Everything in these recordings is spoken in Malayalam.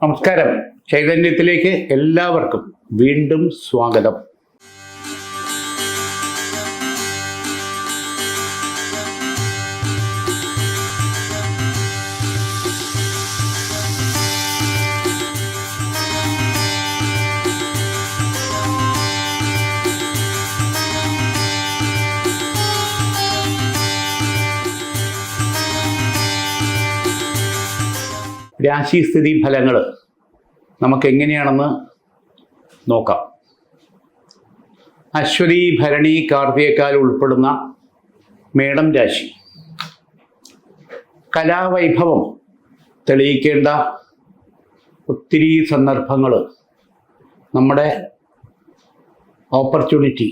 നമസ്കാരം. ചൈതന്യത്തിലേക്ക് എല്ലാവർക്കും വീണ്ടും സ്വാഗതം. രാശിസ്ഥിതി ഫലങ്ങൾ നമുക്കെങ്ങനെയാണെന്ന് നോക്കാം. അശ്വതി, ഭരണി, കാർത്തികക്കാൽ ഉൾപ്പെടുന്ന മേടം രാശി കലാവൈഭവം തെളിയിക്കേണ്ട ഒത്തിരി സന്ദർഭങ്ങൾ, നമ്മുടെ ഓപ്പർച്യൂണിറ്റി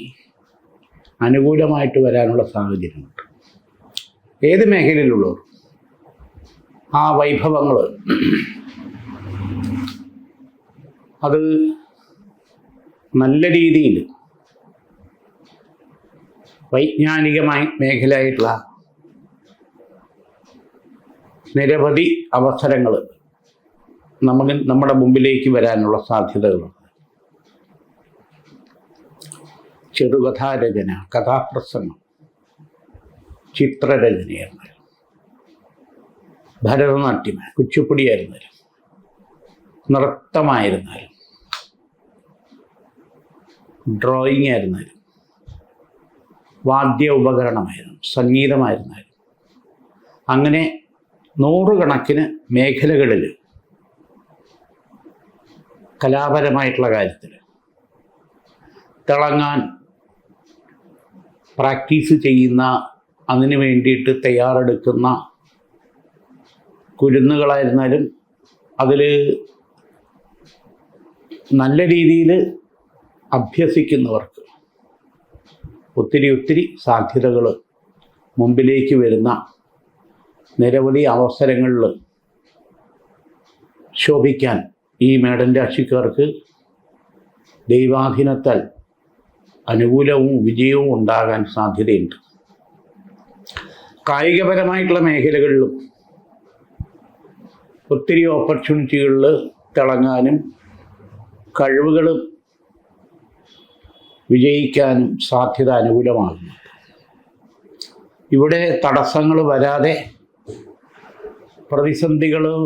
അനുകൂലമായിട്ട് വരാനുള്ള സാഹചര്യമുണ്ട്. ഏത് മേഖലയിലുള്ളവർ ആ വൈഭവങ്ങൾ അത് നല്ല രീതിയിൽ വൈജ്ഞാനികമായ മേഖലയായിട്ടുള്ള നിരവധി അവസരങ്ങൾ നമ്മുടെ മുമ്പിലേക്ക് വരാനുള്ള സാധ്യതകളുണ്ട്. ചെറുകഥാരചന, കഥാപ്രസംഗം, ചിത്രരചനയായിരുന്നു, ഭരതനാട്യം, കുച്ചിപ്പുടിയായിരുന്നാലും, നൃത്തമായിരുന്നാലും, ഡ്രോയിങ് ആയിരുന്നാലും, വാദ്യ ഉപകരണമായിരുന്നു, സംഗീതമായിരുന്നാലും, അങ്ങനെ നൂറുകണക്കിന് മേഖലകളിൽ കലാപരമായിട്ടുള്ള കാര്യത്തിൽ തിളങ്ങാൻ പ്രാക്ടീസ് ചെയ്യുന്ന, അതിനു വേണ്ടിയിട്ട് തയ്യാറെടുക്കുന്ന കുരുന്നുകളായിരുന്നാലും അതിൽ നല്ല രീതിയിൽ അഭ്യസിക്കുന്നവർക്ക് ഒത്തിരി സാധ്യതകൾ മുമ്പിലേക്ക് വരുന്ന നിരവധി അവസരങ്ങളിൽ ശോഭിക്കാൻ ഈ മേടൻ രാശിക്കാർക്ക് ദൈവാധീനത്താൽ അനുകൂലവും വിജയവും ഉണ്ടാകാൻ സാധ്യതയുണ്ട്. കായികപരമായിട്ടുള്ള മേഖലകളിലും ഒത്തിരി ഓപ്പർച്യൂണിറ്റികളിൽ തിളങ്ങാനും കഴിവുകൾ വിജയിക്കാനും സാധ്യത അനുകൂലമാകുന്നു. ഇവിടെ തടസ്സങ്ങൾ വരാതെ, പ്രതിസന്ധികളും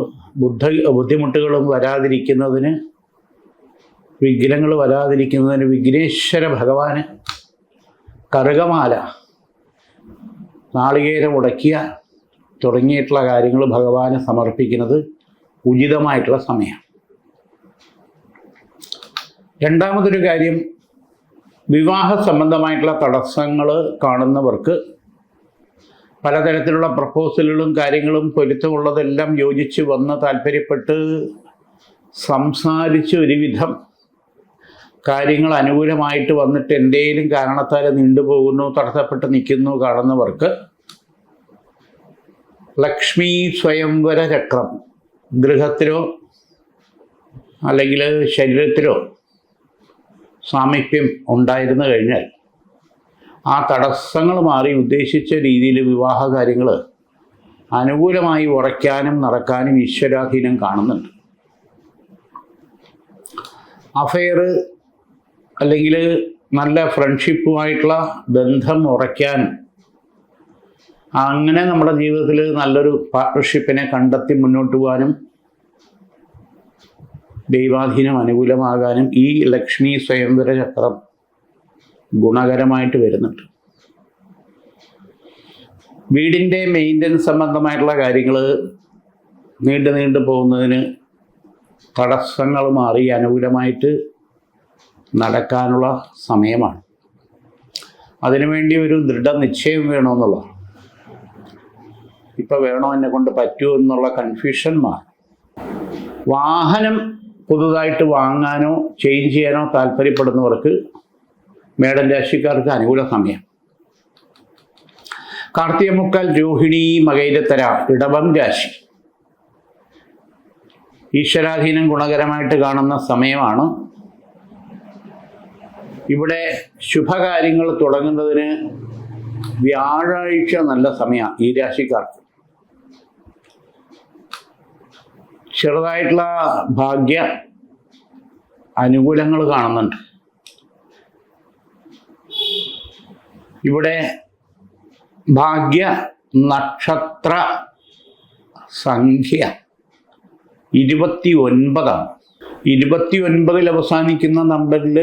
ബുദ്ധിമുട്ടുകളും വരാതിരിക്കുന്നതിന്, വിഘ്നങ്ങൾ വരാതിരിക്കുന്നതിന് വിഘ്നേശ്വര ഭഗവാന് കറുകമാല, നാളികേരം ഉടക്കിയ തുടങ്ങിയിട്ടുള്ള കാര്യങ്ങൾ ഭഗവാന് സമർപ്പിക്കുന്നത് ഉചിതമായിട്ടുള്ള സമയം. രണ്ടാമതൊരു കാര്യം, വിവാഹ സംബന്ധമായിട്ടുള്ള തടസ്സങ്ങൾ കാണുന്നവർക്ക് പലതരത്തിലുള്ള പ്രപ്പോസലുകളും കാര്യങ്ങളും പൊരുത്തമുള്ളതെല്ലാം യോജിച്ച് വന്ന് താല്പര്യപ്പെട്ട് സംസാരിച്ച് ഒരുവിധം കാര്യങ്ങൾ അനുകൂലമായിട്ട് വന്നിട്ട് എന്തെങ്കിലും കാരണത്താൽ നീണ്ടുപോകുന്നു, തടസ്സപ്പെട്ട് നിൽക്കുന്നു കാണുന്നവർക്ക് ലക്ഷ്മി സ്വയംവര ചക്രം ഗൃഹത്തിലോ അല്ലെങ്കിൽ ശരീരത്തിലോ സാമീപ്യം ഉണ്ടായിരുന്നു കഴിഞ്ഞാൽ ആ തടസ്സങ്ങൾ മാറി ഉദ്ദേശിച്ച രീതിയിൽ വിവാഹ കാര്യങ്ങൾ അനുകൂലമായി ഉറയ്ക്കാനും നടക്കാനും ഈശ്വരാധീനം കാണുന്നുണ്ട്. അഫെയർ അല്ലെങ്കിൽ നല്ല ഫ്രണ്ട്ഷിപ്പുമായിട്ടുള്ള ബന്ധം ഉറയ്ക്കാനും, അങ്ങനെ നമ്മുടെ ജീവിതത്തിൽ നല്ലൊരു പാർട്ട്ണർഷിപ്പിനെ കണ്ടെത്തി മുന്നോട്ട് പോകാനും ദൈവാധീനം അനുകൂലമാകാനും ഈ ലക്ഷ്മി സ്വയംവര ചക്രം ഗുണകരമായിട്ട് വരുന്നുണ്ട്. വീടിൻ്റെ മെയിൻ്റനൻസ് സംബന്ധമായിട്ടുള്ള കാര്യങ്ങൾ നീണ്ടു പോകുന്നതിന് തടസ്സങ്ങൾ മാറി അനുകൂലമായിട്ട് നടക്കാനുള്ള സമയമാണ്. അതിനുവേണ്ടി ഒരു ദൃഢനിശ്ചയം വേണമെന്നുള്ളതാണ്. ഇപ്പം വേണോ, എന്നെ കൊണ്ട് പറ്റുമോ എന്നുള്ള കൺഫ്യൂഷൻ മാറും. വാഹനം പുതുതായിട്ട് വാങ്ങാനോ ചേഞ്ച് ചെയ്യാനോ താല്പര്യപ്പെടുന്നവർക്ക് മേടൻ രാശിക്കാർക്ക് അനുകൂല സമയം. കാർത്തികമുക്കാൽ, രോഹിണി, മകയിരത്തര, ഇടവം രാശി ഈശ്വരാധീനം ഗുണകരമായിട്ട് കാണുന്ന സമയമാണ്. ഇവിടെ ശുഭകാര്യങ്ങൾ തുടങ്ങുന്നതിന് വ്യാഴാഴ്ച നല്ല സമയമാണ് ഈ രാശിക്കാർക്ക്. ചെറുതായിട്ടുള്ള ഭാഗ്യ അനുകൂലങ്ങൾ കാണുന്നുണ്ട്. ഇവിടെ ഭാഗ്യ നക്ഷത്ര സംഖ്യ 29. 29 അവസാനിക്കുന്ന നമ്പറിൽ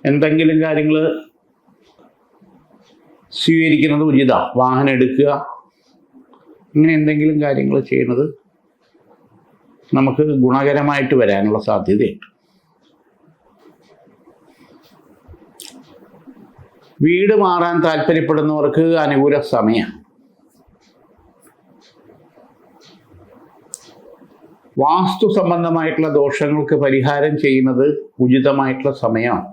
എന്തെങ്കിലും കാര്യങ്ങൾ സ്വീകരിക്കുന്നത് ഉചിതമാണ്. വാഹനം എടുക്കുക, ഇങ്ങനെ എന്തെങ്കിലും കാര്യങ്ങൾ ചെയ്യുന്നത് നമുക്ക് ഗുണകരമായിട്ട് വരാനുള്ള സാധ്യതയുണ്ട്. വീട് മാറാൻ താല്പര്യപ്പെടുന്നവർക്ക് അനുകൂല സമയമാണ്. വാസ്തു സംബന്ധമായിട്ടുള്ള ദോഷങ്ങൾക്ക് പരിഹാരം ചെയ്യുന്നത് ഉചിതമായിട്ടുള്ള സമയമാണ്.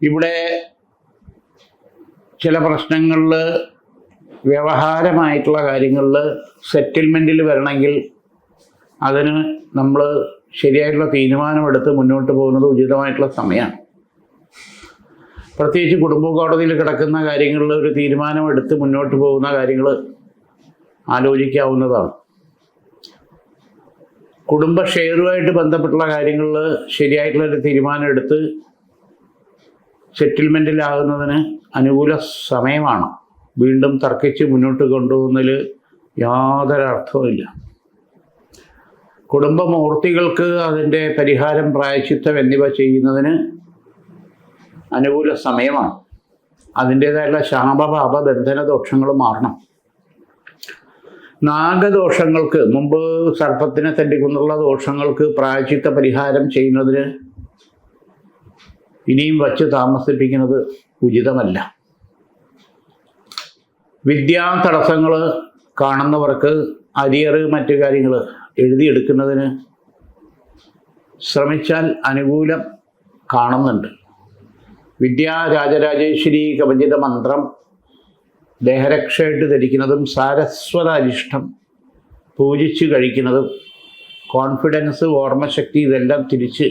ഇവിടെ ചില പ്രശ്നങ്ങളിൽ വ്യവഹാരമായിട്ടുള്ള കാര്യങ്ങളിൽ സെറ്റിൽമെൻറ്റിൽ വരണമെങ്കിൽ അതിന് നമ്മൾ ശരിയായിട്ടുള്ള തീരുമാനമെടുത്ത് മുന്നോട്ട് പോകുന്നത് ഉചിതമായിട്ടുള്ള സമയമാണ്. പ്രത്യേകിച്ച് കുടുംബ കോടതിയിൽ കിടക്കുന്ന കാര്യങ്ങളിൽ ഒരു തീരുമാനമെടുത്ത് മുന്നോട്ട് പോകുന്ന കാര്യങ്ങൾ ആലോചിക്കാവുന്നതാണ്. കുടുംബ ഷെയറുമായിട്ട് ബന്ധപ്പെട്ടുള്ള കാര്യങ്ങളിൽ ശരിയായിട്ടുള്ളൊരു തീരുമാനം എടുത്ത് സെറ്റിൽമെൻറ്റിലാകുന്നതിന് അനുകൂല സമയമാണ്. വീണ്ടും തർക്കിച്ച് മുന്നോട്ട് കൊണ്ടുപോകുന്നതിൽ യാതൊരു അർത്ഥവുമില്ല. കുടുംബമൂർത്തികൾക്ക് അതിൻ്റെ പരിഹാരം, പ്രായശ്ചിത്തം എന്നിവ ചെയ്യുന്നതിന് അനുകൂല സമയമാണ്. അതിൻ്റേതായുള്ള ശാപപാപ ബന്ധന ദോഷങ്ങൾ മാറണം. നാഗദോഷങ്ങൾക്ക്, മുമ്പ് സർപ്പത്തിനെ തല്ലിക്കൊണ്ടുള്ള ദോഷങ്ങൾക്ക് പ്രായശ്ചിത്ത പരിഹാരം ചെയ്യുന്നതിന് ഇനിയും വച്ച് താമസിപ്പിക്കുന്നത് ഉചിതമല്ല. വിദ്യാ തടസ്സങ്ങൾ കാണുന്നവർക്ക് അരിയറ് മറ്റു കാര്യങ്ങൾ എഴുതിയെടുക്കുന്നതിന് ശ്രമിച്ചാൽ അനുകൂലം കാണുന്നുണ്ട്. വിദ്യാ രാജരാജേശ്വരി കവചിത മന്ത്രം ദേഹരക്ഷയായിട്ട് ധരിക്കുന്നതും സാരസ്വത അരിഷ്ടം പൂജിച്ച് കഴിക്കുന്നതും കോൺഫിഡൻസ്, ഓർമ്മശക്തി ഇതെല്ലാം തിരിച്ച്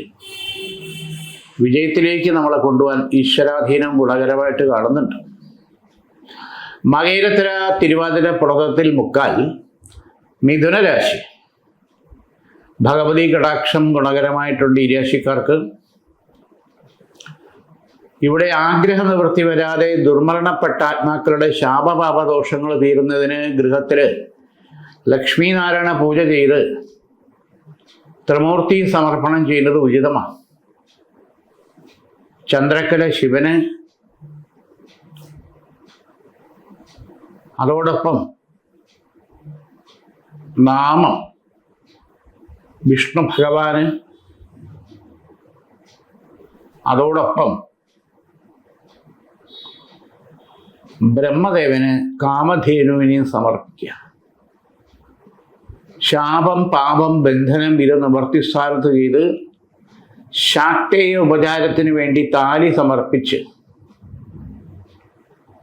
വിജയത്തിലേക്ക് നമ്മളെ കൊണ്ടുപോകാൻ ഈശ്വരാധീനം ഗുണകരമായിട്ട് കാണുന്നുണ്ട്. മകയിരത്തിര തിരുവാതിര പുണർത്തത്തിൽ മുക്കാൽ മിഥുന രാശി. ഭഗവതി കടാക്ഷം ഗുണകരമായിട്ടുണ്ട് ഈ രാശിക്കാർക്ക്. ഇവിടെ ആഗ്രഹ നിവൃത്തി വരാതെ ദുർമരണപ്പെട്ട ആത്മാക്കളുടെ ശാപപാപദോഷങ്ങൾ തീരുന്നതിന് ഗൃഹത്തിൽ ലക്ഷ്മീനാരായണ പൂജ ചെയ്ത് ത്രിമൂർത്തി സമർപ്പണം ചെയ്യുന്നത് ഉചിതമാണ്. ചന്ദ്രക്കല ശിവന്, അതോടൊപ്പം നാമം വിഷ്ണു ഭഗവാന്, അതോടൊപ്പം ബ്രഹ്മദേവന് കാമധേനുവിനെയും സമർപ്പിക്കുക. ശാപം, പാപം, ബന്ധനം ഇത് നിവർത്തിസ്ഥാനത്ത് ചെയ്ത് ശാക്തേയ ഉപചാരത്തിന് വേണ്ടി താലി സമർപ്പിച്ച്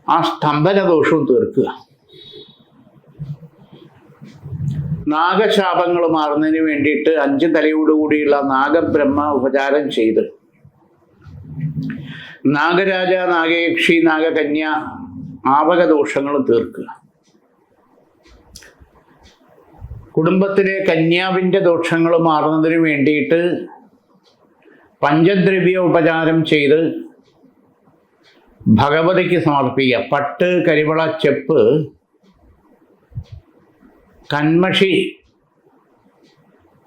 ആ സ്തംഭന ദോഷവും തീർക്കുക. നാഗശാപങ്ങൾ മാറുന്നതിന് വേണ്ടിയിട്ട് 5 തലയോടുകൂടിയുള്ള നാഗബ്രഹ്മ ഉപചാരം ചെയ്ത് നാഗരാജ, നാഗയക്ഷി, നാഗകന്യ ആവകദോഷങ്ങൾ തീർക്കുക. കുടുംബത്തിലെ കന്യാവിൻ്റെ ദോഷങ്ങൾ മാറുന്നതിന് വേണ്ടിയിട്ട് പഞ്ചദ്രവ്യ ഉപചാരം ചെയ്ത് ഭഗവതിക്ക് സമർപ്പിക്കുക. പട്ട്, കരിവള, ചെപ്പ്, കന്മഷി,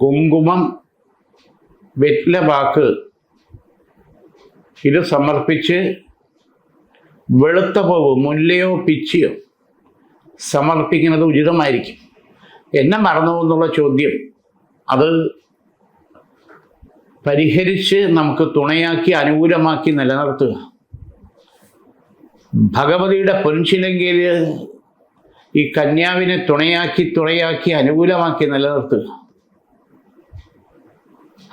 കുങ്കുമം, വെറ്റിലപാക്ക് ഇത് സമർപ്പിച്ച് വെളുത്ത പൂവ്, മുല്ലയോ പിച്ചിയോ സമർപ്പിക്കുന്നത് ഉചിതമായിരിക്കും. എന്നെ മറന്നു എന്നുള്ള ചോദ്യം അത് പരിഹരിച്ച് നമുക്ക് തുണയാക്കി അനുകൂലമാക്കി നിലനിർത്തുക. ഭഗവതിയുടെ പൊൻശിലങ്കയിൽ ഈ കന്യാവിനെ തുണയാക്കി അനുകൂലമാക്കി നിലനിർത്തുക.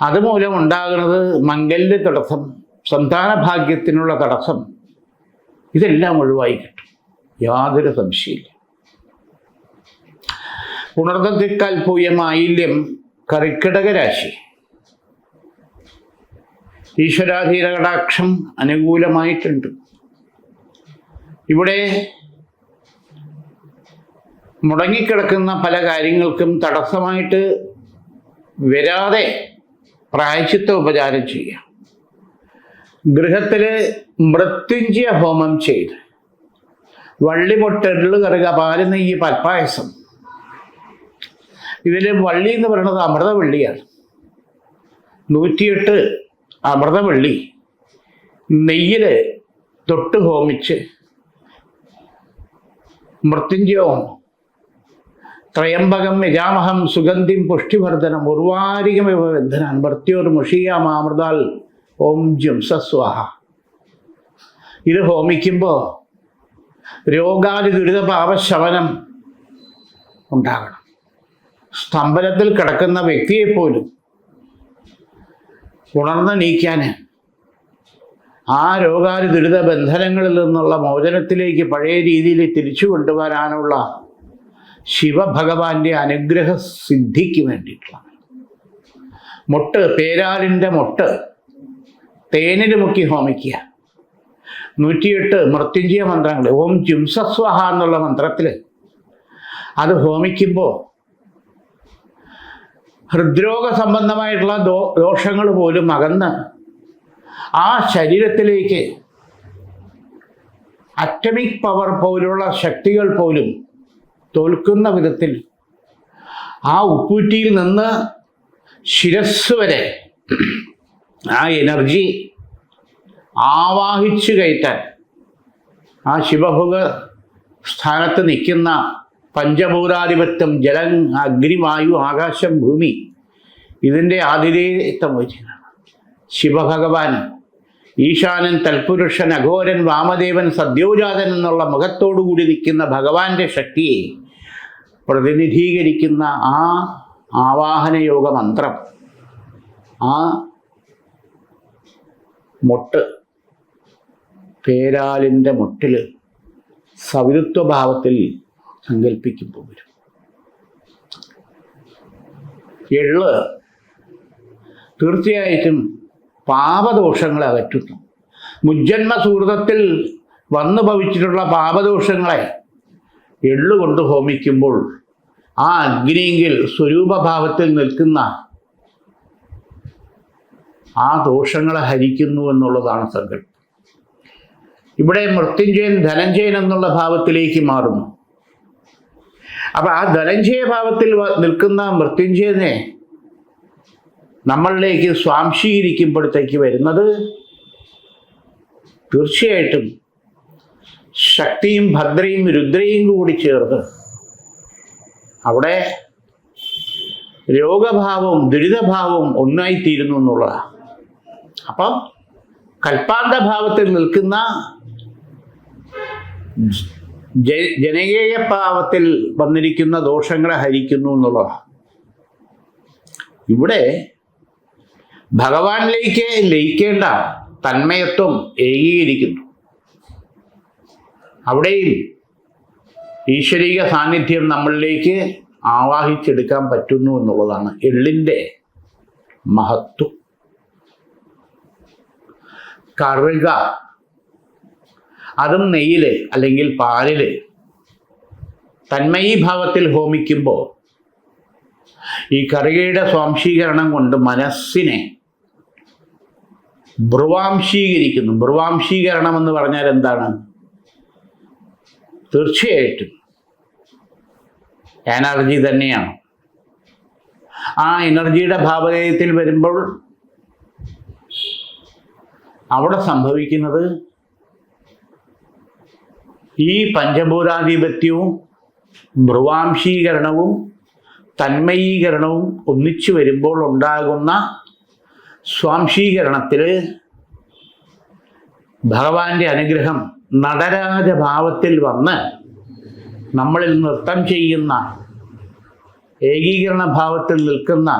അതുമൂലം ഉണ്ടാകുന്നത് മംഗല്യ തടസ്സം, സന്താനഭാഗ്യത്തിനുള്ള തടസ്സം ഇതെല്ലാം ഒഴിവായി കിട്ടും, യാതൊരു സംശയമില്ല. പുണർദത്തിക്കാൽ പൂയം ആയില്യം കർക്കിടക രാശി. ഈശ്വരാധീന കടാക്ഷം അനുകൂലമായിട്ടുണ്ട്. ഇവിടെ മുടങ്ങിക്കിടക്കുന്ന പല കാര്യങ്ങൾക്കും തടസ്സമായിട്ട് വരാതെ പ്രായശ്ചിത്ത ഉപചാരം ചെയ്യാം. ഗൃഹത്തിൽ മൃത്യുഞ്ജയ ഹോമം ചെയ്ത് വള്ളിമുട്ട്, എള്ള് കറുക, പാല്, നെയ്യ്, പൽപ്പായസം, ഇതിൽ വള്ളി എന്ന് പറയുന്നത് അമൃതവള്ളിയാണ്. 108 അമൃതവള്ളി നെയ്യിൽ തൊട്ട് ഹോമിച്ച് മൃത്യുഞ്ജയവും ത്രയംബകം യജാമഹം സുഗന്ധിം പുഷ്ടിവർദ്ധനം ഉർവാരികമിവ ബന്ധനാൻ മൃത്യോർമുഷിയാമാമൃതാൽ ഓം ജുംസസ്വാഹ. ഇത് ഹോമിക്കുമ്പോൾ രോഗാദി ദുരിത പാപശമനം ഉണ്ടാകണം. സ്തംഭനത്തിൽ കിടക്കുന്ന വ്യക്തിയെപ്പോലും ഉണർന്ന് നീക്കാൻ, ആ രോഗാദി ദുരിത ബന്ധനങ്ങളിൽ നിന്നുള്ള മോചനത്തിലേക്ക് പഴയ രീതിയിൽ തിരിച്ചു കൊണ്ടുവരാനുള്ള ശിവഭഗവാന്റെ അനുഗ്രഹ സിദ്ധിക്ക് വേണ്ടിയിട്ടുള്ള മുട്ട്, പേരാലിൻ്റെ മുട്ട് തേനിൽ മുക്കി ഹോമിക്കുക. 108 മൃത്യുഞ്ജയ മന്ത്രങ്ങൾ, ഓം ജുംസസ്വഹ എന്നുള്ള മന്ത്രത്തിൽ അത് ഹോമിക്കുമ്പോൾ ഹൃദ്രോഗ സംബന്ധമായിട്ടുള്ള ദോഷങ്ങൾ പോലും അകന്ന് ആ ശരീരത്തിലേക്ക് അറ്റമിക് പവർ പോലുള്ള ശക്തികൾ പോലും തോൽക്കുന്ന വിധത്തിൽ ആ ഉപ്പൂറ്റിയിൽ നിന്ന് ശിരസ് വരെ ആ എനർജി ആവാഹിച്ചു കയറ്റാൻ ആ ശിവഭുഗ സ്ഥാനത്ത് നിൽക്കുന്ന പഞ്ചഭൂതാധിപത്യം, ജലം, അഗ്നി, വായു, ആകാശം, ഭൂമി, ഇതിൻ്റെ ആതിഥേയത്വം വഹിക്കുകയാണ് ശിവഭഗവാൻ. ഈശാനൻ, തൽപുരുഷൻ, അഘോരൻ, വാമദേവൻ, സദ്യോജാതൻ എന്നുള്ള മുഖത്തോടുകൂടി നിൽക്കുന്ന ഭഗവാന്റെ ശക്തിയെ പ്രതിനിധീകരിക്കുന്ന ആ ആവാഹനയോഗ മന്ത്രം, ആ മുട്ട് പേരാലിൻ്റെ മുട്ടിൽ സവിതത്വഭാവത്തിൽ സങ്കല്പിക്കുമ്പോൾ വരും. എള്ള് തീർച്ചയായിട്ടും പാപദോഷങ്ങളെ അകറ്റുന്നു. മുജ്ജന്മ സുഹൃതത്തിൽ വന്നു ഭവിച്ചിട്ടുള്ള പാപദോഷങ്ങളെ എള്ളുകൊണ്ട് ഹോമിക്കുമ്പോൾ ആ അഗ്നിയെങ്കിൽ സ്വരൂപഭാവത്തിൽ നിൽക്കുന്ന ആ ദോഷങ്ങളെ ഹരിക്കുന്നു എന്നുള്ളതാണ് സങ്കല്പം. ഇവിടെ മൃത്യുഞ്ജയൻ ധനഞ്ജയൻ എന്നുള്ള ഭാവത്തിലേക്ക് മാറുന്നു. അപ്പം ആ ധനഞ്ജയ ഭാവത്തിൽ നിൽക്കുന്ന മൃത്യുഞ്ജയനെ നമ്മളിലേക്ക് സ്വാംശീകരിക്കുമ്പോഴത്തേക്ക് വരുന്നത് തീർച്ചയായിട്ടും ശക്തിയും ഭദ്രയും രുദ്രയും കൂടി ചേർന്ന് അവിടെ രോഗഭാവവും ദുരിതഭാവവും ഒന്നായിത്തീരുന്നു എന്നുള്ളതാണ്. അപ്പം കൽപ്പാന്ത ഭാവത്തിൽ നിൽക്കുന്ന ജനകീയ ഭാവത്തിൽ വന്നിരിക്കുന്ന ദോഷങ്ങളെ ഹരിക്കുന്നു എന്നുള്ളതാണ്. ഇവിടെ ഭഗവാനിലേക്ക് ലയിക്കേണ്ട തന്മയത്വം ഏകീകരിക്കുന്നു. അവിടെയും ഈശ്വരീക സാന്നിധ്യം നമ്മളിലേക്ക് ആവാഹിച്ചെടുക്കാൻ പറ്റുന്നു എന്നുള്ളതാണ് എള്ളിൻ്റെ മഹത്വം. കറുക, അതും നെയ്യിൽ അല്ലെങ്കിൽ പാലിൽ തന്മയീഭാവത്തിൽ ഹോമിക്കുമ്പോൾ ഈ കറുകയുടെ സ്വാംശീകരണം കൊണ്ട് മനസ്സിനെ ബ്രുവാംശീകരിക്കുന്നു. ബ്രുവാംശീകരണം എന്ന് പറഞ്ഞാൽ എന്താണ്? തീർച്ചയായിട്ടും എനർജി തന്നെയാണ്. ആ എനർജിയുടെ ഭാവനയത്തിൽ വരുമ്പോൾ അവിടെ സംഭവിക്കുന്നത് ഈ പഞ്ചഭൂതാധിപത്യവും ബ്രുവാംശീകരണവും തന്മയീകരണവും ഒന്നിച്ചു വരുമ്പോൾ ഉണ്ടാകുന്ന സ്വാംശീകരണത്തിൽ ഭഗവാന്റെ അനുഗ്രഹം നടരാജഭാവത്തിൽ വന്ന് നമ്മളിൽ നൃത്തം ചെയ്യുന്ന, ഏകീകരണ ഭാവത്തിൽ നിൽക്കുന്ന,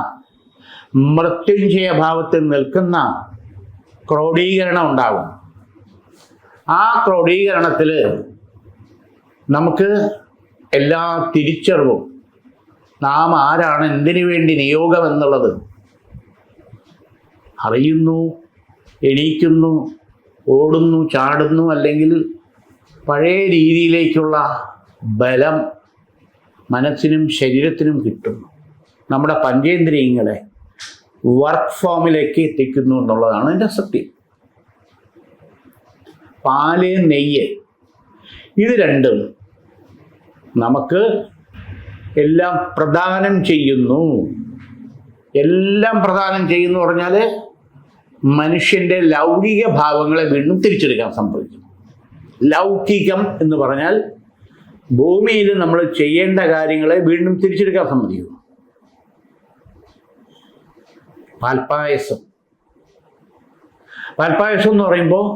മൃത്യുഞ്ജയ ഭാവത്തിൽ നിൽക്കുന്ന ക്രോഡീകരണം ഉണ്ടാകും. ആ ക്രോഡീകരണത്തിൽ നമുക്ക് എല്ലാ തിരിച്ചറിവും, നാം ആരാണ്, എന്തിനു വേണ്ടി നിയോഗം എന്നുള്ളത് അറിയുന്നു, എണീക്കുന്നു, ഓടുന്നു, ചാടുന്നു, അല്ലെങ്കിൽ പഴയ രീതിയിലേക്കുള്ള ബലം മനസ്സിനും ശരീരത്തിനും കിട്ടുന്നു. നമ്മുടെ പഞ്ചേന്ദ്രിയങ്ങളെ വർക്ക് ഫോമിലേക്ക് എത്തിക്കുന്നു എന്നുള്ളതാണ് എൻ്റെ സത്യം. പാല്, നെയ്യ്, ഇത് രണ്ടും നമുക്ക് എല്ലാം പ്രദാനം ചെയ്യുന്നു. എല്ലാം പ്രദാനം ചെയ്യുന്നു പറഞ്ഞാൽ മനുഷ്യൻ്റെ ലൗകിക ഭാവങ്ങളെ വീണ്ടും തിരിച്ചെടുക്കാൻ സംഭവിക്കും. ലൗകികം എന്ന് പറഞ്ഞാൽ ഭൂമിയിൽ നമ്മൾ ചെയ്യേണ്ട കാര്യങ്ങളെ വീണ്ടും തിരിച്ചെടുക്കാൻ സമ്മതിക്കും. പാൽപ്പായസം എന്ന് പറയുമ്പോൾ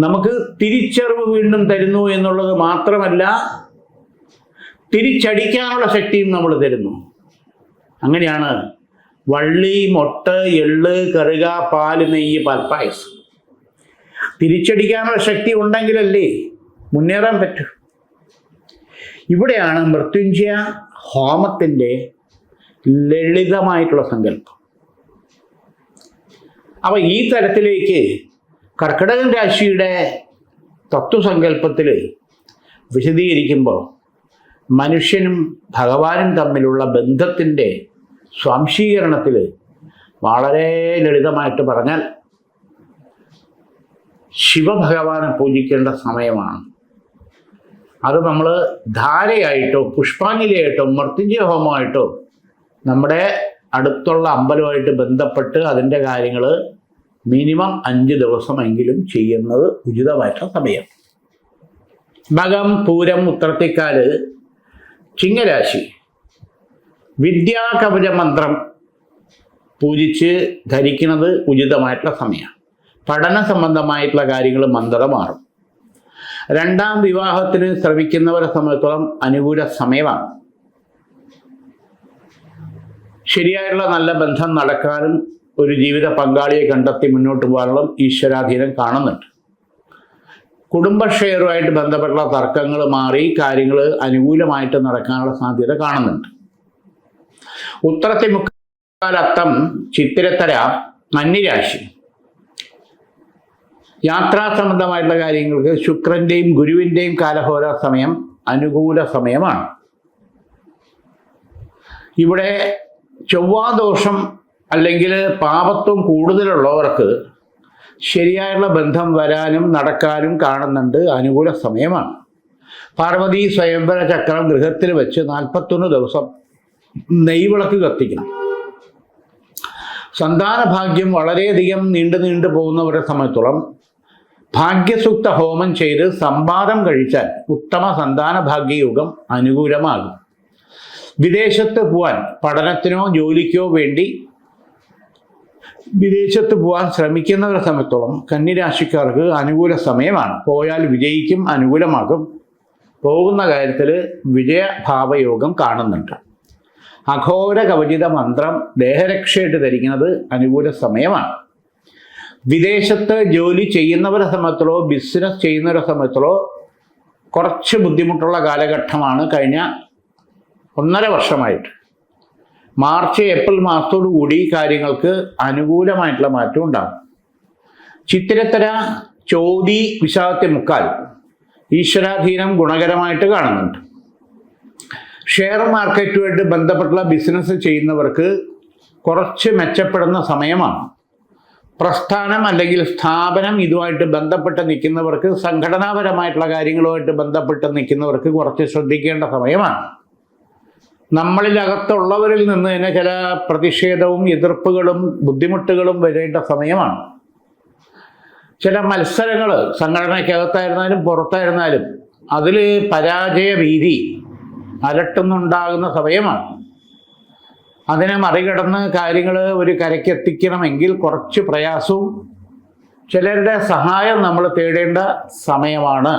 നമുക്ക് തിരിച്ചറിവ് വീണ്ടും തരുന്നു എന്നുള്ളത് മാത്രമല്ല, തിരിച്ചടിക്കാനുള്ള ശക്തിയും നമ്മൾ തരുന്നു. അങ്ങനെയാണ് വള്ളി, മൊട്ട്, എള്ള്, കറുക, പാല്, നെയ്യ്, പാൽപ്പായസം. തിരിച്ചടിക്കാനുള്ള ശക്തി ഉണ്ടെങ്കിലല്ലേ മുന്നേറാൻ പറ്റൂ. ഇവിടെയാണ് മൃത്യുഞ്ജയ ഹോമത്തിൻ്റെ ലളിതമായിട്ടുള്ള സങ്കല്പം. അപ്പോൾ ഈ തരത്തിലേക്ക് കർക്കിടകൻ രാശിയുടെ തത്വസങ്കല്പത്തിൽ വിശദീകരിക്കുമ്പോൾ മനുഷ്യനും ഭഗവാനും തമ്മിലുള്ള ബന്ധത്തിൻ്റെ സ്വാംശീകരണത്തിൽ വളരെ ലളിതമായിട്ട് പറഞ്ഞാൽ ശിവഭഗവാനെ പൂജിക്കേണ്ട സമയമാണ്. അത് നമ്മൾ ധാരയായിട്ടോ പുഷ്പാഞ്ജലിയായിട്ടോ മൃത്യുഞ്ജയ ഹോമമായിട്ടോ നമ്മുടെ അടുത്തുള്ള അമ്പലമായിട്ട് ബന്ധപ്പെട്ട് അതിൻ്റെ കാര്യങ്ങൾ മിനിമം 5 ദിവസമെങ്കിലും ചെയ്യുന്നത് ഉചിതമായിട്ടുള്ള സമയം. മകം, പൂരം, ഉത്രത്തിക്കാല്, ചിങ്ങരാശി വിദ്യാകവച മന്ത്രം പൂജിച്ച് ധരിക്കുന്നത് ഉചിതമായിട്ടുള്ള സമയമാണ്. പഠന സംബന്ധമായിട്ടുള്ള കാര്യങ്ങൾ മന്ത്രമാറും. രണ്ടാം വിവാഹത്തിന് ശ്രമിക്കുന്നവരെ സംബന്ധിച്ചിടത്തോളം അനുകൂല സമയമാണ്. ശരിയായുള്ള നല്ല ബന്ധം നടക്കാനും ഒരു ജീവിത പങ്കാളിയെ കണ്ടെത്തി മുന്നോട്ട് പോകാനുള്ള ഈശ്വരാധീനം കാണുന്നുണ്ട്. കുടുംബ ഷെയറുമായിട്ട് ബന്ധപ്പെട്ടുള്ള തർക്കങ്ങൾ മാറി കാര്യങ്ങൾ അനുകൂലമായിട്ട് നടക്കാനുള്ള സാധ്യത കാണുന്നുണ്ട്. ഉത്രത്തിമുക്കാലത്തം, ചിത്തിരത്തര, കന്നിരാശി യാത്രാ സംബന്ധമായിട്ടുള്ള കാര്യങ്ങൾക്ക് ശുക്രൻ്റെയും ഗുരുവിൻ്റെയും കാലഹോര സമയം അനുകൂല സമയമാണ്. ഇവിടെ ചൊവ്വാദോഷം അല്ലെങ്കിൽ പാപത്വം കൂടുതലുള്ളവർക്ക് ശരിയായുള്ള ബന്ധം വരാനും നടക്കാനും കാണുന്നുണ്ട്. അനുകൂല സമയമാണ്. പാർവതി സ്വയംവര ചക്രം ഗൃഹത്തിൽ വെച്ച് 41 ദിവസം നെയ്വിളക്ക് കത്തിക്കണം. സന്താന ഭാഗ്യം വളരെയധികം നീണ്ടു പോകുന്നവരെ സംബന്ധിച്ചോളം ഭാഗ്യസൂക്ത ഹോമം ചെയ്ത് സംവാദം കഴിച്ചാൽ ഉത്തമ സന്താന ഭാഗ്യയോഗം അനുകൂലമാകും. വിദേശത്ത് പോവാൻ, പഠനത്തിനോ ജോലിക്കോ വേണ്ടി വിദേശത്ത് പോകാൻ ശ്രമിക്കുന്നവരെ സംബന്ധിച്ചോളം കന്നിരാശിക്കാർക്ക് അനുകൂല സമയമാണ്. പോയാൽ വിജയിക്കും, അനുകൂലമാകും. പോകുന്ന കാര്യത്തിൽ വിജയഭാവയോഗം കാണുന്നുണ്ട്. അഘോര കവചിത മന്ത്രം ദേഹരക്ഷയായിട്ട് ധരിക്കുന്നത് അനുകൂല സമയമാണ്. വിദേശത്ത് ജോലി ചെയ്യുന്നവരെ സംബന്ധിച്ചോ ബിസിനസ് ചെയ്യുന്നവരെ സംബന്ധിച്ചോ കുറച്ച് ബുദ്ധിമുട്ടുള്ള കാലഘട്ടമാണ് കഴിഞ്ഞ 1.5 വർഷമായിട്ട്. മാർച്ച് ഏപ്രിൽ മാസത്തോടു കൂടി കാര്യങ്ങൾക്ക് അനുകൂലമായിട്ടുള്ള മാറ്റം ഉണ്ടാകും. ചിത്തിരത്തര, ചോതി, വിശാഖത്തെ മുക്കാൽ ഈശ്വരാധീനം ഗുണകരമായിട്ട് കാണുന്നുണ്ട്. ഷെയർ മാർക്കറ്റുമായിട്ട് ബന്ധപ്പെട്ടുള്ള ബിസിനസ് ചെയ്യുന്നവർക്ക് കുറച്ച് മെച്ചപ്പെടുന്ന സമയമാണ്. പ്രസ്ഥാനം അല്ലെങ്കിൽ സ്ഥാപനം ഇതുമായിട്ട് ബന്ധപ്പെട്ട് നിൽക്കുന്നവർക്ക്, സംഘടനാപരമായിട്ടുള്ള കാര്യങ്ങളുമായിട്ട് ബന്ധപ്പെട്ട് നിൽക്കുന്നവർക്ക് കുറച്ച് ശ്രദ്ധിക്കേണ്ട സമയമാണ്. നമ്മളിലകത്തുള്ളവരിൽ നിന്ന് തന്നെ ചില പ്രതിഷേധവും എതിർപ്പുകളും ബുദ്ധിമുട്ടുകളും വരേണ്ട സമയമാണ്. ചില മത്സരങ്ങൾ സംഘടനയ്ക്കകത്തായിരുന്നാലും പുറത്തായിരുന്നാലും അതിൽ പരാജയ ഭീതി അലട്ടുന്നുണ്ടാകുന്ന സമയമാണ്. അതിനെ മറികടന്ന് കാര്യങ്ങൾ ഒരു കരയ്ക്കെത്തിക്കണമെങ്കിൽ കുറച്ച് പ്രയാസവും ചിലരുടെ സഹായം നമ്മൾ തേടേണ്ട സമയമാണ്.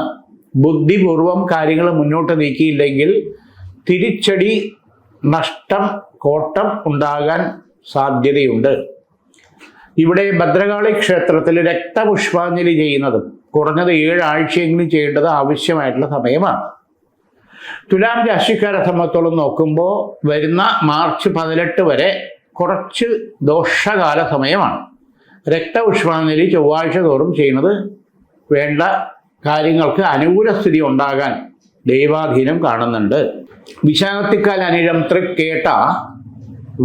ബുദ്ധിപൂർവം കാര്യങ്ങൾ മുന്നോട്ട് നീക്കിയില്ലെങ്കിൽ തിരിച്ചടി, നഷ്ടം, കോട്ടം ഉണ്ടാകാൻ സാധ്യതയുണ്ട്. ഇവിടെ ഭദ്രകാളി ക്ഷേത്രത്തിൽ രക്തപുഷ്പാഞ്ജലി ചെയ്യുന്നതും കുറഞ്ഞത് 7 ആഴ്ചയെങ്കിലും ചെയ്യേണ്ടത് ആവശ്യമായിട്ടുള്ള സമയമാണ്. തുലാം രാശിക്കാരെ സംബന്ധിച്ചോളം നോക്കുമ്പോൾ വരുന്ന മാർച്ച് 18 വരെ കുറച്ച് ദോഷകാല സമയമാണ്. രക്തപുഷ്പാഞ്ജലി ചൊവ്വാഴ്ച തോറും ചെയ്യുന്നത് വേണ്ട കാര്യങ്ങൾക്ക് അനുകൂല സ്ഥിതി ഉണ്ടാകാൻ ദൈവാധീനം കാണുന്നുണ്ട്. വിശാഖത്തിക്കാൽ അനിഴം തൃക്കേട്ട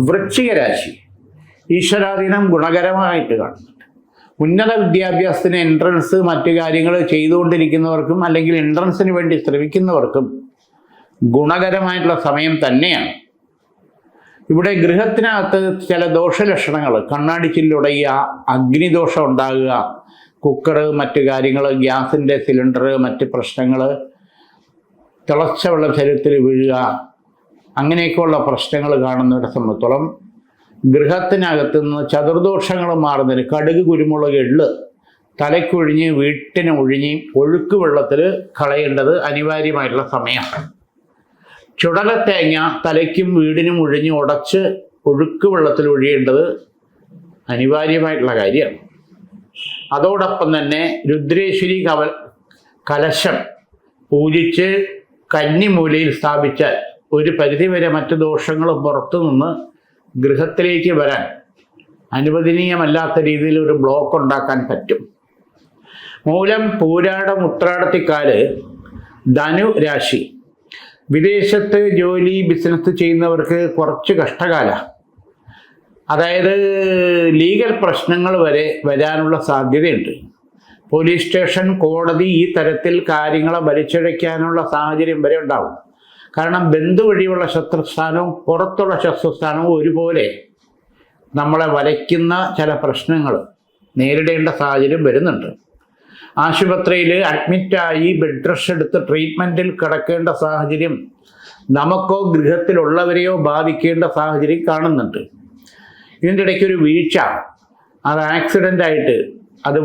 വൃശ്ചിക രാശി ഈശ്വരാധീനം ഗുണകരമായിട്ട് കാണുന്നുണ്ട്. ഉന്നത വിദ്യാഭ്യാസത്തിന് എൻട്രൻസ് മറ്റു കാര്യങ്ങൾ ചെയ്തുകൊണ്ടിരിക്കുന്നവർക്കും അല്ലെങ്കിൽ എൻട്രൻസിന് വേണ്ടി ശ്രമിക്കുന്നവർക്കും ഗുണകരമായിട്ടുള്ള സമയം തന്നെയാണ്. ഇവിടെ ഗൃഹത്തിനകത്ത് ചില ദോഷലക്ഷണങ്ങൾ, കണ്ണാടി ചില്ലുടയുക, അഗ്നിദോഷം ഉണ്ടാകുക, കുക്കർ, മറ്റു കാര്യങ്ങൾ, ഗ്യാസിൻ്റെ സിലിണ്ടർ, മറ്റ് പ്രശ്നങ്ങൾ, തിളച്ച വെള്ളം ശരീരത്തിൽ വീഴുക, അങ്ങനെയൊക്കെയുള്ള പ്രശ്നങ്ങൾ കാണുന്നവരെ സംബന്ധിച്ചോളം ഗൃഹത്തിനകത്ത് നിന്ന് ചതുർദോഷങ്ങൾ മാറുന്നതിന് കടുക്, കുരുമുളക്, എള്ള് തലയ്ക്കൊഴിഞ്ഞ് വീട്ടിന് ഒഴിഞ്ഞ് ഒഴുക്ക് വെള്ളത്തിൽ കളയേണ്ടത് അനിവാര്യമായിട്ടുള്ള സമയമാണ്. ചുടലത്തേങ്ങ തലയ്ക്കും വീടിനും ഒഴിഞ്ഞ് ഉടച്ച് ഒഴുക്ക് വെള്ളത്തിൽ ഒഴിയേണ്ടത് അനിവാര്യമായിട്ടുള്ള കാര്യമാണ്. അതോടൊപ്പം തന്നെ രുദ്രേശ്വരി കലശം പൂജിച്ച് കന്നിമൂലയിൽ സ്ഥാപിച്ചാൽ ഒരു പരിധിവരെ മറ്റ് ദോഷങ്ങളും പുറത്തു നിന്ന് ഗൃഹത്തിലേക്ക് വരാൻ അനുവദനീയമല്ലാത്ത രീതിയിൽ ഒരു ബ്ലോക്ക് ഉണ്ടാക്കാൻ പറ്റും. മൂലം, പൂരാടം, ഉത്രാടത്തിക്കാല് ധനു രാശി വിദേശത്ത് ജോലി ബിസിനസ് ചെയ്യുന്നവർക്ക് കുറച്ച് കഷ്ടകാല. അതായത് ലീഗൽ പ്രശ്നങ്ങൾ വരെ വരാനുള്ള സാധ്യതയുണ്ട്. പോലീസ് സ്റ്റേഷൻ, കോടതി, ഈ തരത്തിൽ കാര്യങ്ങളെ വലിച്ചിഴയ്ക്കാനുള്ള സാഹചര്യം വരെ ഉണ്ടാവും. കാരണം ബന്ധു വഴിയുള്ള ശത്രുസ്ഥാനവും പുറത്തുള്ള ശത്രുസ്ഥാനവും ഒരുപോലെ നമ്മളെ വലയ്ക്കുന്ന ചില പ്രശ്നങ്ങൾ നേരിടേണ്ട സാഹചര്യം വരുന്നുണ്ട്. ആശുപത്രിയിൽ അഡ്മിറ്റായി ബെഡ് റെസ്റ്റ് എടുത്ത് ട്രീറ്റ്മെൻറ്റിൽ കിടക്കേണ്ട സാഹചര്യം നമുക്കോ ഗൃഹത്തിലുള്ളവരെയോ ബാധിക്കേണ്ട സാഹചര്യം കാണുന്നുണ്ട്. ഇതിൻ്റെ ഇടയ്ക്ക് ഒരു വീഴ്ച, അത് ആക്സിഡൻ്റായിട്ട്, അത്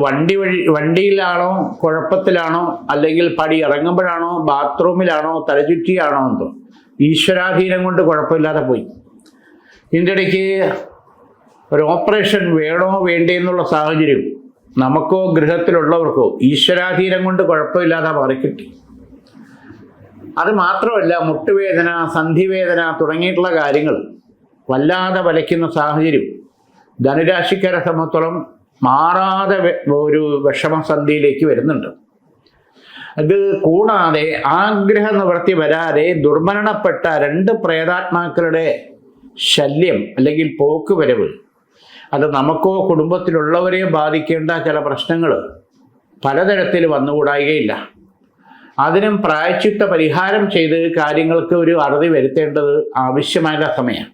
വണ്ടിയിലാണോ, കുഴപ്പത്തിലാണോ, അല്ലെങ്കിൽ പടി ഇറങ്ങുമ്പോഴാണോ, ബാത്റൂമിലാണോ, തലചുറ്റിയാണോ എന്തോ ഈശ്വരാധീനം കൊണ്ട് കുഴപ്പമില്ലാതെ പോയി. ഇതിൻ്റെ ഇടയ്ക്ക് ഒരു ഓപ്പറേഷൻ വേണോ വേണ്ടേ എന്നുള്ള സാഹചര്യം നമുക്കോ ഗൃഹത്തിലുള്ളവർക്കോ ഈശ്വരാധീനം കൊണ്ട് കുഴപ്പമില്ലാതെ മാറിക്കിട്ടി. അത് മാത്രമല്ല, മുട്ടുവേദന, സന്ധിവേദന തുടങ്ങിയിട്ടുള്ള കാര്യങ്ങൾ വല്ലാതെ വലയ്ക്കുന്ന സാഹചര്യം ധനുരാശിക്കാരെ സംബന്ധിച്ചോളം മാറാതെ ഒരു വിഷമസന്ധിയിലേക്ക് വരുന്നുണ്ട്. അത് കൂടാതെ ആഗ്രഹ നിവൃത്തി വരാതെ ദുർമരണപ്പെട്ട 2 പ്രേതാത്മാക്കളുടെ ശല്യം അല്ലെങ്കിൽ പോക്കുവരവ്, അത് നമുക്കോ കുടുംബത്തിലുള്ളവരെയോ ബാധിക്കേണ്ട ചില പ്രശ്നങ്ങൾ പലതരത്തിൽ വന്നുകൂടായികയില്ല. അതിനും പ്രായശ്ചിത്ത പരിഹാരം ചെയ്ത് കാര്യങ്ങൾക്ക് ഒരു അറുതി വരുത്തേണ്ടത് ആവശ്യമായ സമയമാണ്.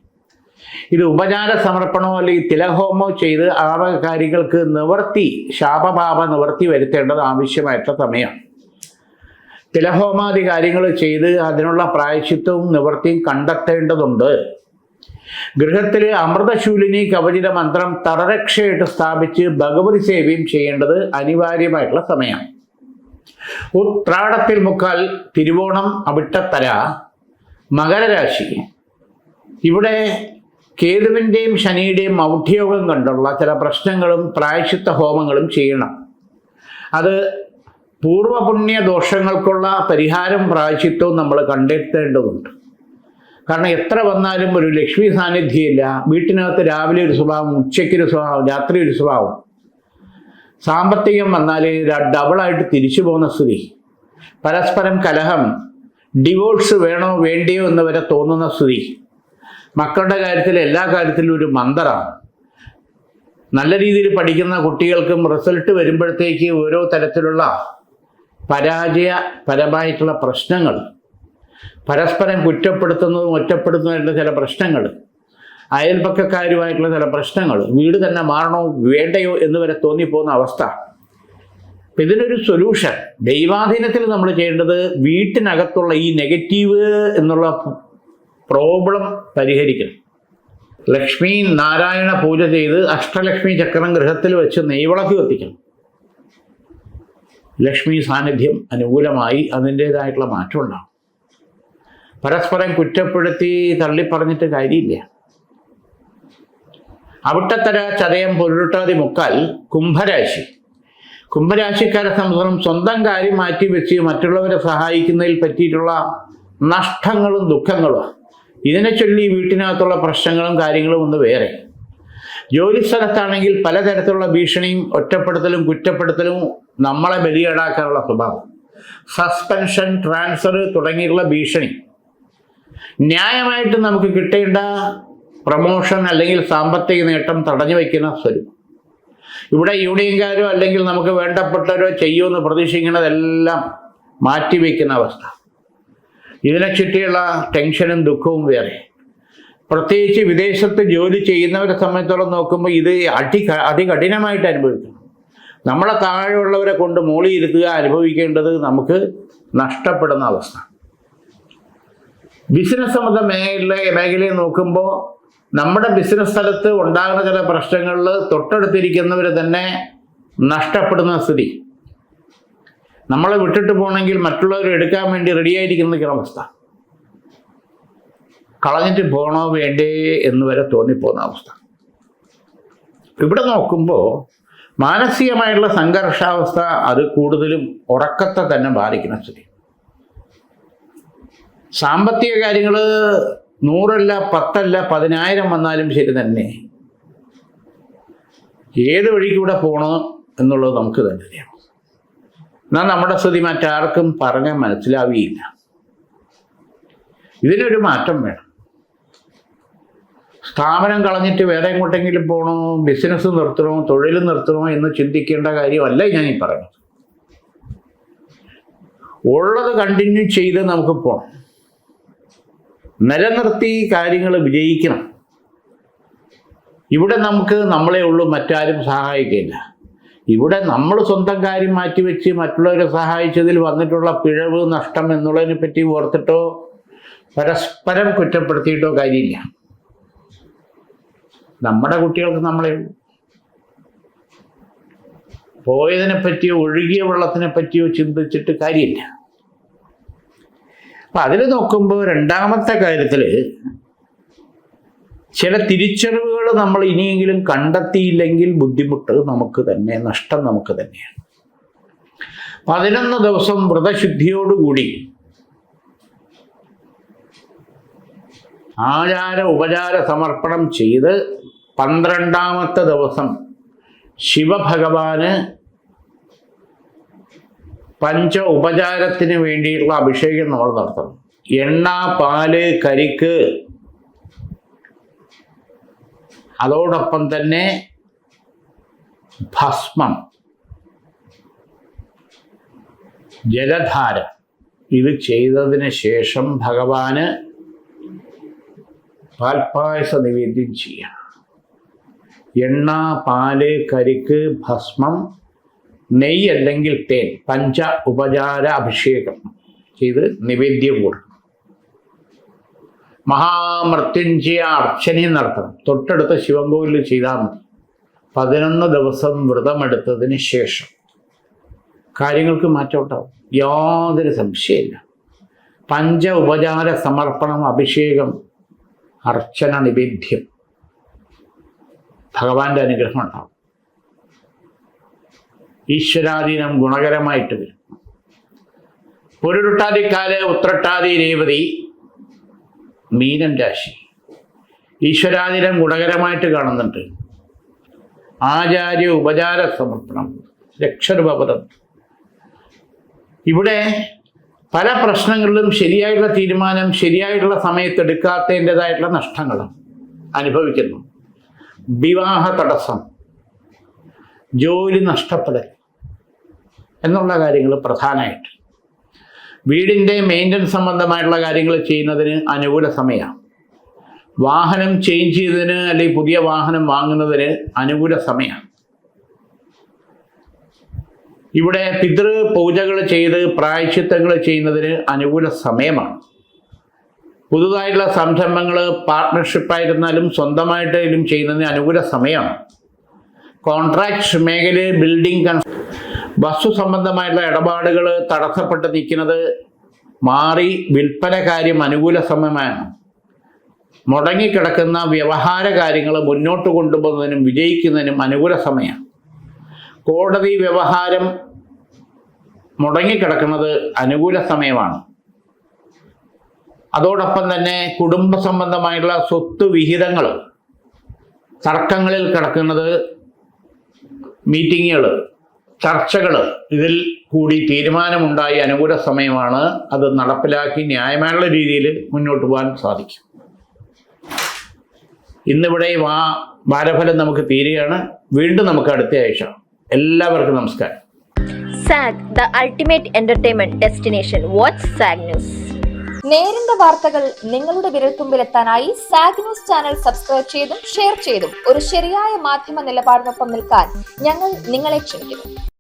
ഇത് ഉപചാര സമർപ്പണമോ അല്ലെങ്കിൽ തിലഹോമോ ചെയ്ത് ആ കാര്യങ്ങൾക്ക് നിവർത്തി, ശാപപാപ നിവർത്തി വരുത്തേണ്ടത് ആവശ്യമായിട്ടുള്ള സമയമാണ്. തിലഹോമാദി കാര്യങ്ങൾ ചെയ്ത് അതിനുള്ള പ്രായശ്ചിത്തവും നിവർത്തിയും കണ്ടെത്തേണ്ടതുണ്ട്. ഗൃഹത്തിൽ അമൃതശൂലിനി കവചിത മന്ത്രം തടരക്ഷയായിട്ട് സ്ഥാപിച്ച് ഭഗവതി സേവയും ചെയ്യേണ്ടത് അനിവാര്യമായിട്ടുള്ള സമയമാണ്. ഉത്രാടത്തിൽ മുക്കാൽ തിരുവോണം അവിട്ടത്തര മകരരാശി. ഇവിടെ കേതുവിൻ്റെയും ശനിയുടെയും ഔഢ്യയോഗം കണ്ടുള്ള ചില പ്രശ്നങ്ങളും പ്രായശ്ചിത്ത ഹോമങ്ങളും ചെയ്യണം. അത് പൂർവപുണ്യ ദോഷങ്ങൾക്കുള്ള പരിഹാരം പ്രായശ്ചിത്തവും നമ്മൾ കണ്ടെത്തേണ്ടതുണ്ട്. കാരണം എത്ര വന്നാലും ഒരു ലക്ഷ്മി സാന്നിധ്യമില്ല. വീട്ടിനകത്ത് രാവിലെ ഒരു സ്വഭാവം, ഉച്ചയ്ക്കൊരു സ്വഭാവം, രാത്രി ഒരു സ്വഭാവം. സാമ്പത്തികം വന്നാൽ ഡബിളായിട്ട് തിരിച്ചു പോകുന്ന സ്ഥിതി, പരസ്പരം കലഹം, ഡിവോഴ്സ് വേണോ വേണ്ടിയോ എന്ന് വരെ തോന്നുന്ന സ്ഥിതി. മക്കളുടെ കാര്യത്തിൽ എല്ലാ കാര്യത്തിലും ഒരു മന്ദറാണ്. നല്ല രീതിയിൽ പഠിക്കുന്ന കുട്ടികൾക്കും റിസൾട്ട് വരുമ്പോഴത്തേക്ക് ഓരോ തരത്തിലുള്ള പരാജയപരമായിട്ടുള്ള പ്രശ്നങ്ങൾ, പരസ്പരം കുറ്റപ്പെടുത്തുന്നതും ഒറ്റപ്പെടുത്തുന്നതായിട്ടുള്ള ചില പ്രശ്നങ്ങൾ, അയൽപക്കക്കാരുമായിട്ടുള്ള ചില പ്രശ്നങ്ങൾ, വീട് തന്നെ മാറണോ വേണ്ടയോ എന്ന് വരെ തോന്നിപ്പോകുന്ന അവസ്ഥ. ഇതിനൊരു സൊല്യൂഷൻ ദൈവാധീനത്തിൽ നമ്മൾ ചെയ്യേണ്ടത് വീട്ടിനകത്തുള്ള ഈ നെഗറ്റീവ് എന്നുള്ള പ്രോബ്ലം പരിഹരിക്കണം. ലക്ഷ്മി നാരായണ പൂജ ചെയ്ത് അഷ്ടലക്ഷ്മി ചക്രം ഗൃഹത്തിൽ വെച്ച് നെയ്വിളക്ക് കത്തിക്കണം. ലക്ഷ്മി സാന്നിധ്യം അനുകൂലമായി അതിൻ്റേതായിട്ടുള്ള മാറ്റം ഉണ്ടാകും. പരസ്പരം കുറ്റപ്പെടുത്തി തള്ളിപ്പറഞ്ഞിട്ട് കാര്യമില്ല. അവിട്ടത്തര ചതയം പൊരുട്ടാതി മുക്കാൽ കുംഭരാശി. കുംഭരാശിക്കാരെ സംബന്ധിച്ചും സ്വന്തം കാര്യം മാറ്റി വെച്ച് മറ്റുള്ളവരെ സഹായിക്കുന്നതിൽ പറ്റിയിട്ടുള്ള നഷ്ടങ്ങളും ദുഃഖങ്ങളും, ഇതിനെ ചൊല്ലി വീട്ടിനകത്തുള്ള പ്രശ്നങ്ങളും കാര്യങ്ങളും ഒന്ന് വേറെ. ജോലിസ്ഥലത്താണെങ്കിൽ പലതരത്തിലുള്ള ഭീഷണിയും ഒറ്റപ്പെടുത്തലും കുറ്റപ്പെടുത്തലും നമ്മളെ ബലിയേടാക്കാനുള്ള സ്വഭാവം. സസ്പെൻഷൻ, ട്രാൻസ്ഫർ തുടങ്ങിയുള്ള ഭീഷണി. ന്യായമായിട്ട് നമുക്ക് കിട്ടേണ്ട പ്രമോഷൻ അല്ലെങ്കിൽ സാമ്പത്തിക നേട്ടം തടഞ്ഞു വയ്ക്കുന്ന സ്വരൂപം. ഇവിടെ യൂണിയൻകാരോ അല്ലെങ്കിൽ നമുക്ക് വേണ്ടപ്പെട്ടവരോ ചെയ്യുമെന്ന് പ്രതീക്ഷിക്കുന്നതെല്ലാം മാറ്റിവെക്കുന്ന അവസ്ഥ. ഇതിനെ ചുറ്റിയുള്ള ടെൻഷനും ദുഃഖവും വേറെ. പ്രത്യേകിച്ച് വിദേശത്ത് ജോലി ചെയ്യുന്നവരെ സംബന്ധിച്ചോളം നോക്കുമ്പോൾ ഇത് അതികഠിനമായിട്ട് അനുഭവിക്കണം. നമ്മളെ താഴെയുള്ളവരെ കൊണ്ട് മോളിയിരുത്തുക അനുഭവിക്കേണ്ടത് നമുക്ക് നഷ്ടപ്പെടുന്ന അവസ്ഥ. ബിസിനസ് സംബന്ധ മേഖലയിൽ നോക്കുമ്പോൾ നമ്മുടെ ബിസിനസ് സ്ഥലത്ത് ഉണ്ടാകുന്ന ചില പ്രശ്നങ്ങളിൽ തൊട്ടടുത്തിരിക്കുന്നവർ തന്നെ നഷ്ടപ്പെടുന്ന സ്ഥിതി. നമ്മളെ വിട്ടിട്ട് പോകണമെങ്കിൽ മറ്റുള്ളവർ എടുക്കാൻ വേണ്ടി റെഡിയായിരിക്കുന്ന അവസ്ഥ. കളഞ്ഞിട്ട് പോകണോ വേണ്ടേ എന്ന് വരെ തോന്നിപ്പോകുന്ന അവസ്ഥ. ഇവിടെ നോക്കുമ്പോൾ മാനസികമായിട്ടുള്ള സംഘർഷാവസ്ഥ അത് കൂടുതലും ഉറക്കത്തെ തന്നെ ബാധിക്കുന്ന സ്ഥിതി. സാമ്പത്തിക കാര്യങ്ങൾ 100 അല്ല 10 അല്ല 10,000 വന്നാലും ശരി തന്നെ ഏത് വഴിക്കൂടെ പോകണോ എന്നുള്ളത് നമുക്ക് തന്നെ അറിയാം. എന്നാൽ നമ്മുടെ സ്ഥിതി മറ്റാർക്കും പറഞ്ഞാൽ മനസ്സിലാവുകയില്ല. ഇതിനൊരു മാറ്റം വേണം. സ്ഥാപനം കളഞ്ഞിട്ട് വേറെ എങ്ങോട്ടെങ്കിലും പോകണോ, ബിസിനസ് നിർത്തണോ, തൊഴിൽ നിർത്തണോ എന്ന് ചിന്തിക്കേണ്ട കാര്യമല്ല ഞാൻ ഈ പറയുന്നത്. ഉള്ളത് കണ്ടിന്യൂ ചെയ്ത് നമുക്ക് പോകണം. നിലനിർത്തി കാര്യങ്ങൾ വിജയിക്കണം. ഇവിടെ നമുക്ക് നമ്മളെ ഉള്ളൂ, മറ്റാരും സഹായിക്കില്ല. ഇവിടെ നമ്മൾ സ്വന്തം കാര്യം മാറ്റിവെച്ച് മറ്റുള്ളവരെ സഹായിച്ചതിൽ വന്നിട്ടുള്ള പിഴവ്, നഷ്ടം എന്നുള്ളതിനെ പറ്റി ഓർത്തിട്ടോ പരസ്പരം കുറ്റപ്പെടുത്തിയിട്ടോ കാര്യമില്ല. നമ്മുടെ കുട്ടികൾക്ക് നമ്മളെ പോയതിനെ പറ്റിയോ ഒഴുകിയ വെള്ളത്തിനെ പറ്റിയോ ചിന്തിച്ചിട്ട് കാര്യമില്ല. അപ്പം അതിൽ നോക്കുമ്പോൾ രണ്ടാമത്തെ കാര്യത്തിൽ ചില തിരിച്ചറിവുകൾ നമ്മൾ ഇനിയെങ്കിലും കണ്ടെത്തിയില്ലെങ്കിൽ ബുദ്ധിമുട്ട് നമുക്ക് തന്നെ, നഷ്ടം നമുക്ക് തന്നെയാണ്. 11 ദിവസം വ്രതശുദ്ധിയോടുകൂടി ആചാര ഉപചാര സമർപ്പണം ചെയ്ത് 12ാമത്തെ ദിവസം ശിവഭഗവാന് പഞ്ച ഉപചാരത്തിന് വേണ്ടിയുള്ള അഭിഷേകം നമ്മൾ നടത്തണം. എണ്ണ, പാല്, കരിക്ക്, അതോടൊപ്പം തന്നെ ഭസ്മം, ജലധാര, ഇത് ചെയ്തതിന് ശേഷം ഭഗവാന് പാൽപ്പായസ നിവേദ്യം ചെയ്യാം. എണ്ണ, പാല്, കരിക്ക്, ഭസ്മം, നെയ്യ് അല്ലെങ്കിൽ തേൻ, പഞ്ച ഉപചാര അഭിഷേകം ചെയ്ത് നിവേദ്യം കൊടുക്കും. മഹാമൃത്യുഞ്ജയ അർച്ചനയും നടത്തണം. തൊട്ടടുത്ത ശിവൻകോവിലിൽ ചെയ്താൽ മതി. 11 ദിവസം വ്രതമെടുത്തതിന് ശേഷം കാര്യങ്ങൾക്ക് മാറ്റം ഉണ്ടാവും, യാതൊരു സംശയമില്ല. പഞ്ച ഉപചാര സമർപ്പണം, അഭിഷേകം, അർച്ചന, നിവേദ്യം, ഭഗവാന്റെ അനുഗ്രഹം ഉണ്ടാവും. ഈശ്വരാധീനം ഗുണകരമായിട്ട് വരും. പൊരുരുട്ടാതിക്കാല്, ഉത്രട്ടാതി, രേവതി, മീനൻ രാശി ഈശ്വരാധീനം ഗുണകരമായിട്ട് കാണുന്നുണ്ട്. ആചാര്യ ഉപചാര സമർപ്പണം, രക്ഷർഭവതം. ഇവിടെ പല പ്രശ്നങ്ങളിലും ശരിയായിട്ടുള്ള തീരുമാനം ശരിയായിട്ടുള്ള സമയത്ത് എടുക്കാത്തതിൻ്റെതായിട്ടുള്ള നഷ്ടങ്ങൾ അനുഭവിക്കുന്നു. വിവാഹ തടസ്സം, ജോലി നഷ്ടപ്പെടൽ എന്നുള്ള കാര്യങ്ങൾ പ്രധാനമായിട്ട്. വീടിൻ്റെ മെയിൻ്റനൻസ് സംബന്ധമായിട്ടുള്ള കാര്യങ്ങൾ ചെയ്യുന്നതിന് അനുകൂല സമയമാണ്. വാഹനം ചേഞ്ച് ചെയ്തതിന് അല്ലെങ്കിൽ പുതിയ വാഹനം വാങ്ങുന്നതിന് അനുകൂല സമയമാണ്. ഇവിടെ പിതൃ പൂജകൾ ചെയ്ത് പ്രായശ്ചിത്തങ്ങൾ ചെയ്യുന്നതിന് അനുകൂല സമയമാണ്. പുതുതായിട്ടുള്ള സംരംഭങ്ങൾ, പാർട്ട്ണർഷിപ്പായിരുന്നാലും സ്വന്തമായിട്ടായാലും ചെയ്യുന്നതിന് അനുകൂല സമയമാണ്. കോൺട്രാക്ട് മേഖല, ബിൽഡിംഗ്, വസ്തു സംബന്ധമായിട്ടുള്ള ഇടപാടുകൾ തടസ്സപ്പെട്ട് നിൽക്കുന്നത് മാറി വിൽപ്പന കാര്യം അനുകൂല സമയമാണ്. മുടങ്ങിക്കിടക്കുന്ന വ്യവഹാര കാര്യങ്ങൾ മുന്നോട്ട് കൊണ്ടുപോകുന്നതിനും വിജയിക്കുന്നതിനും അനുകൂല സമയമാണ്. കോടതി വ്യവഹാരം മുടങ്ങിക്കിടക്കുന്നത് അനുകൂല സമയമാണ്. അതോടൊപ്പം തന്നെ കുടുംബ സംബന്ധമായിട്ടുള്ള സ്വത്ത് വിഹിതങ്ങൾ തർക്കങ്ങളിൽ കിടക്കുന്നത്, മീറ്റിങ്ങുകൾ, ചർച്ചകൾ ഇതിൽ കൂടി തീരുമാനമുണ്ടായി അനുകൂല സമയമാണ്. അത് നടപ്പിലാക്കി ന്യായമായുള്ള രീതിയിൽ മുന്നോട്ട് പോകാൻ സാധിക്കും. ഇന്നിവിടെ വാരഫലം നമുക്ക് തീരുകയാണ്. വീണ്ടും നമുക്ക് അടുത്ത ആഴ്ച. എല്ലാവർക്കും നമസ്കാരം. SAG, the ultimate entertainment destination. Watch SAG News. നേരിന്റെ വാർത്തകൾ നിങ്ങളുടെ വിരൽത്തുമ്പിലെത്താനായി SAG ന്യൂസ് ചാനൽ സബ്സ്ക്രൈബ് ചെയ്തും ഷെയർ ചെയ്തും ഒരു ശരിയായ മാധ്യമ നിലപാടിനൊപ്പം നിൽക്കാൻ ഞങ്ങൾ നിങ്ങളെ ക്ഷണിക്കുന്നു.